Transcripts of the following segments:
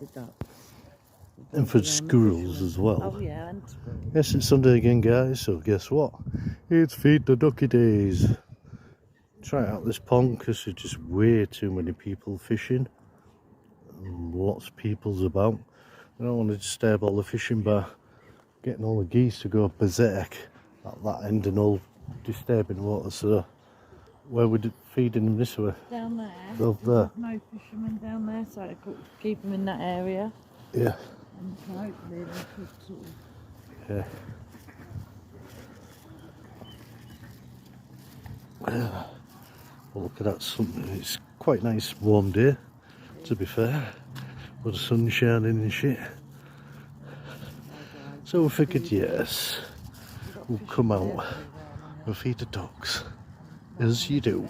the ducks. And for squirrels as well. Oh yeah, and squirrels. Yes, it's Sunday again, guys, so guess what? It's Feed the Ducky Days. Try out this pond because there's just way too many people fishing. And lots of people's about. I don't want to disturb all the fishing by getting all the geese to go berserk at that end and all disturbing the water. So, where we're feeding them this way? Down there. Over there. There's no fishermen down there, so I could keep them in that area. Yeah. And so hopefully they could sort of... Yeah. Well, look at that sun. It's quite a nice warm day, to be fair. With the sun shining and shit. So we figured, yes, we'll come out and feed the dogs, as you do.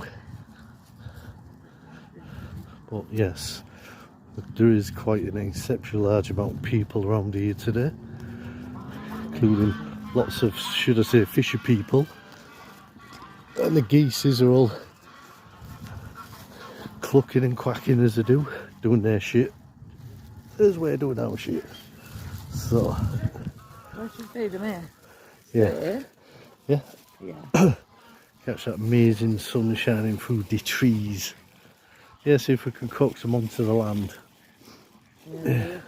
But yes, there is quite an exceptionally large amount of people around here today, including lots of, should I say, fishy people. And the geese are all clucking and quacking as they do, doing their shit, as we're doing our shit. So, where should we feed them here? yeah, Here? yeah. Yeah. Catch that amazing sun shining through the trees. Yeah, see if we can coax them onto the land. Yeah,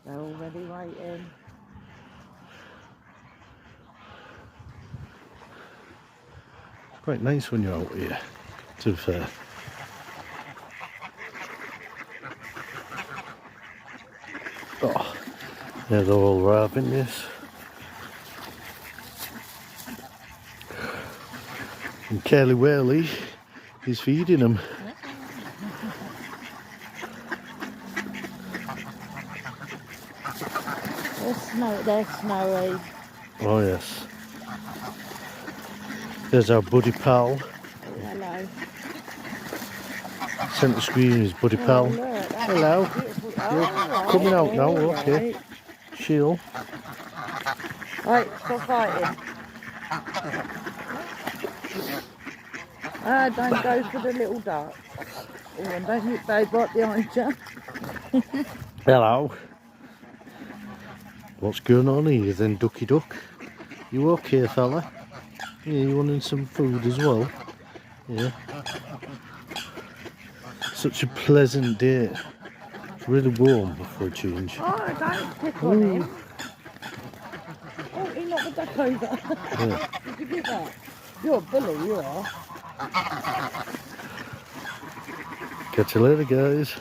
they're already waiting. Quite nice when you're out here, to be fair. Oh, yeah, they're all arriving, yes. And Curly Whaley is feeding them. They're snowy. Oh yes. There's our buddy pal. Hello. Centre screen is buddy pal. Look, Hello. You're coming out now, okay. Chill. Right, stop fighting. Don't go for the little duck. Oh, and don't hit babe right behind you. Hello. What's going on here then, Ducky Duck? You okay, fella? Yeah, you wanting some food as well? Yeah. Such a pleasant day. It's really warm for a change. Oh, don't pick on him. Oh, he knocked the duck over. Yeah. Did you get that? You're a bully, you are. Catch you later, guys.